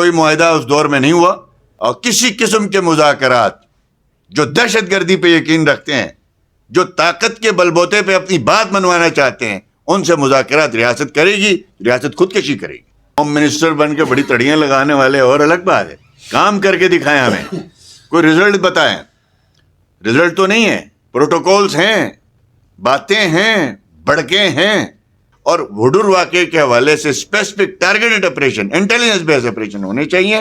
کوئی معاہدہ اس دور میں نہیں ہوا، اور کسی قسم کے مذاکرات جو دہشت گردی پہ یقین رکھتے ہیں، جو طاقت کے بل بوتے پہ اپنی بات منوانا چاہتے ہیں، ان سے مذاکرات ریاست کرے گی، ریاست خودکشی کرے گی۔ ہوم منسٹر بن کے بڑی تڑیاں لگانے والے اور الگ بات ہے، کام کر کے دکھائیں، ہمیں کوئی رزلٹ بتائیں۔ رزلٹ تو نہیں ہے، پروٹوکولز ہیں، باتیں ہیں، بڑکیں ہیں، اور وڈور واقعے کے حوالے سے اسپیسیفک ٹارگیٹڈ آپریشن، انٹیلیجنس بیس آپریشن ہونے چاہیے،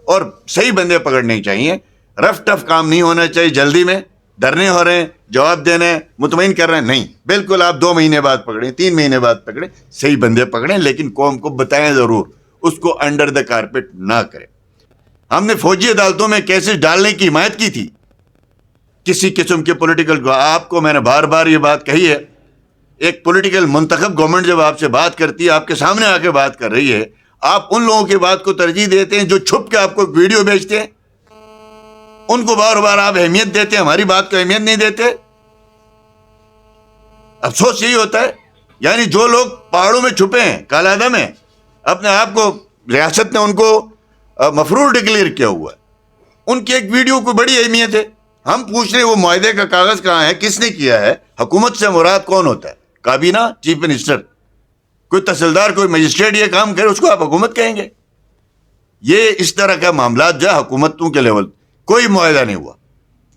اور صحیح بندے پکڑنے چاہیے۔ رف ٹف کام نہیں ہونا چاہیے، جلدی میں ڈرنے ہو رہے ہیں، جواب دینا ہے، مطمئن کر رہے ہیں، نہیں، بالکل آپ 2 مہینے بعد پکڑیں، 3 مہینے بعد پکڑیں، صحیح بندے پکڑیں، لیکن قوم کو بتائیں ضرور، اس کو انڈر دا کارپیٹ نہ کریں۔ ہم نے فوجی عدالتوں میں کیسز ڈالنے کی حمایت کی تھی، کسی قسم کے پولیٹیکل، آپ کو میں نے بار بار یہ بات کہی ہے، ایک پولیٹیکل منتخب گورنمنٹ جب آپ سے بات کرتی ہے، آپ کے سامنے آ کے بات کر رہی ہے، آپ ان لوگوں کی بات کو ترجیح دیتے ہیں جو چھپ کے آپ کو ویڈیو بھیجتے ہیں، ان کو بار بار آپ اہمیت دیتے ہیں، ہماری بات کو اہمیت نہیں دیتے۔ افسوس یہی ہوتا ہے، یعنی جو لوگ پہاڑوں میں چھپے ہیں، کالا دم ہیں، اپنے آپ کو ریاست نے ان کو مفرور ڈکلیئر کیا ہوا ہے، ان کی ایک ویڈیو کو بڑی اہمیت ہے۔ ہم پوچھ رہے ہیں وہ معاہدے کا کاغذ کہاں ہے، کس نے کیا ہے؟ حکومت سے مراد کون ہوتا ہے؟ کابینہ، چیف منسٹر، کوئی تحصیلدار، کوئی مجسٹریٹ یہ کام کرے، اس کو آپ حکومت کہیں گے؟ یہ اس طرح کا معاملات جو حکومتوں کے لیول کوئی معاہدہ نہیں ہوا۔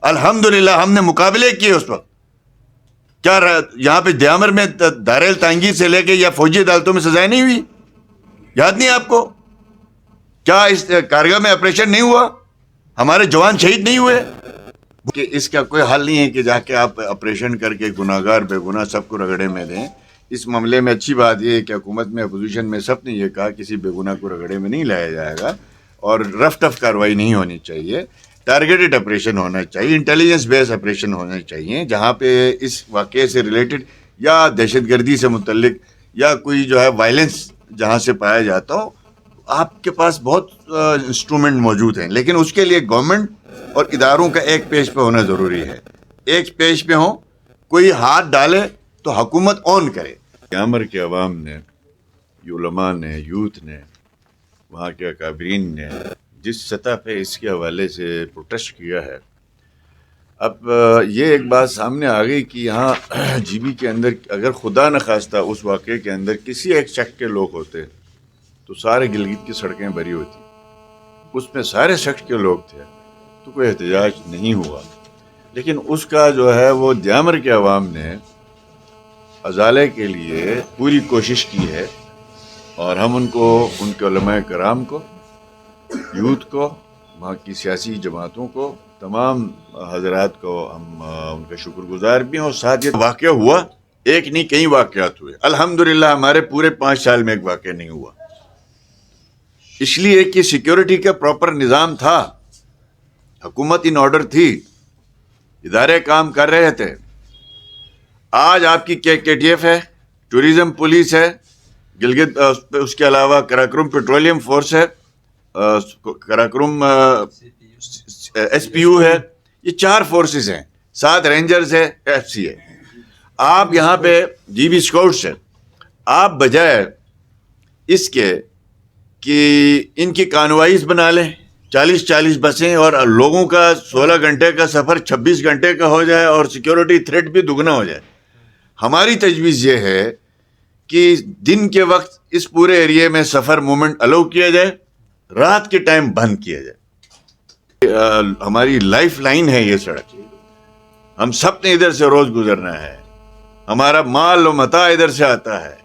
الحمدللہ ہم نے مقابلے کیے اس وقت، کیا یہاں پہ دیامر میں دار تانگیر سے لے کے یا فوجی عدالتوں میں سزائیں نہیں ہوئی؟ یاد نہیں آپ کو؟ کیا اس کارگاہ میں آپریشن نہیں ہوا؟ ہمارے جوان شہید نہیں ہوئے؟ کہ اس کا کوئی حل نہیں ہے کہ جا کے آپ آپریشن کر کے گناہگار بے گناہ سب کو رگڑے میں دیں۔ اس معاملے میں اچھی بات یہ ہے کہ حکومت میں، اپوزیشن میں سب نے یہ کہا کسی بے گناہ کو رگڑے میں نہیں لایا جائے گا، اور رف ٹف کارروائی نہیں ہونی چاہیے، ٹارگیٹڈ آپریشن ہونا چاہیے، انٹیلیجنس بیس آپریشن ہونے چاہیے، جہاں پہ اس واقعے سے ریلیٹڈ یا دہشت گردی سے متعلق یا کوئی جو ہے وائلنس جہاں سے پایا جاتا ہو، آپ کے پاس بہت انسٹرومنٹ موجود ہیں، لیکن اس کے لیے گورنمنٹ اور اداروں کا ایک پیج پہ ہونا ضروری ہے، ایک پیج پہ ہوں، کوئی ہاتھ ڈالے تو حکومت آن کرے۔ دیامر کے عوام نے، علماء نے، یوتھ نے، وہاں کے اکابرین نے جس سطح پہ اس کے حوالے سے پروٹیسٹ کیا ہے، اب یہ ایک بات سامنے آ گئی کہ یہاں جی بی کے اندر اگر خدا نخواستہ اس واقعے کے اندر کسی ایک شخص کے لوگ ہوتے تو سارے گلگت کی سڑکیں بھری ہوتی، اس میں سارے شخص کے لوگ تھے تو کوئی احتجاج نہیں ہوا، لیکن اس کا جو ہے وہ دیامر کے عوام نے ازالے کے لیے پوری کوشش کی ہے، اور ہم ان کو، ان کے علماء کرام کو، یوتھ کو، وہاں کی سیاسی جماعتوں کو، تمام حضرات کو ہم ان کا شکر گزار بھی ہیں، اور ساتھ یہ واقعہ ہوا، ایک نہیں کئی واقعات ہوئے، الحمدللہ ہمارے پورے 5 سال میں ایک واقعہ نہیں ہوا، اس لیے کہ سیکیورٹی کا پراپر نظام تھا، حکومت ان آرڈر تھی، ادارے کام کر رہے تھے۔ آج آپ کی کے ٹی ایف ہے، ٹوریزم پولیس ہے، گلگت، اس کے علاوہ کراکرم پیٹرولیم فورس ہے، کراکرم ایس پی یو ہے، یہ 4 فورسز ہیں، 7 رینجرز ہے، ایف سی ہے۔ آپ یہاں پہ جی بی اسکاؤٹس ہے، آپ بجائے اس کے کہ ان کی کانوائز بنا لیں، 40 بسیں، اور لوگوں کا 16 گھنٹے کا سفر 26 گھنٹے کا ہو جائے، اور سیکیورٹی تھریٹ بھی دگنا ہو جائے۔ ہماری تجویز یہ ہے کہ دن کے وقت اس پورے ایریے میں سفر موومنٹ الاؤ کیا جائے، رات کے ٹائم بند کیا جائے۔ ہماری لائف لائن ہے یہ سڑک، ہم سب نے ادھر سے روز گزرنا ہے، ہمارا مال و متاع ادھر سے آتا ہے،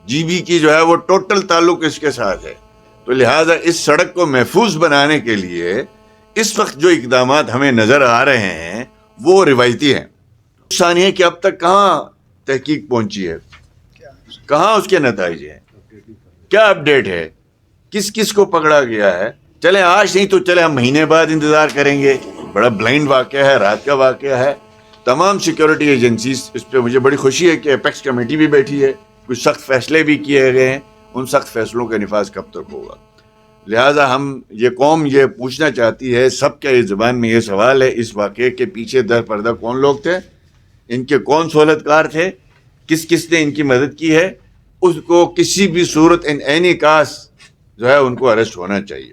جی بی کی جو ہے وہ ٹوٹل تعلق اس کے ساتھ ہے، تو لہٰذا اس سڑک کو محفوظ بنانے کے لیے اس وقت جو اقدامات ہمیں نظر آ رہے ہیں وہ روایتی ہیں۔ ثانیہ کہ اب تک کہاں تحقیق پہنچی ہے، کہاں اس کے نتائج ہیں، کیا اپڈیٹ ہے، کس کس کو پکڑا گیا ہے؟ چلیں آج نہیں تو چلیں ہم مہینے بعد انتظار کریں گے، بڑا بلائنڈ واقعہ ہے، رات کا واقعہ ہے، تمام سیکیورٹی ایجنسیز اس پہ، مجھے بڑی خوشی ہے کہ ایپیکس کمیٹی بھی بیٹھی ہے، کچھ سخت فیصلے بھی کیے گئے ہیں، ان سخت فیصلوں کا نفاذ کب تک ہوگا؟ لہٰذا ہم، یہ قوم یہ پوچھنا چاہتی ہے، سب کے زبان میں یہ سوال ہے، اس واقعے کے پیچھے در پردہ کون لوگ تھے، ان کے کون سہولت کار تھے، کس کس نے ان کی مدد کی ہے، اس کو کسی بھی صورت ان اینی کاس جو ہے ان کو اریسٹ ہونا چاہیے.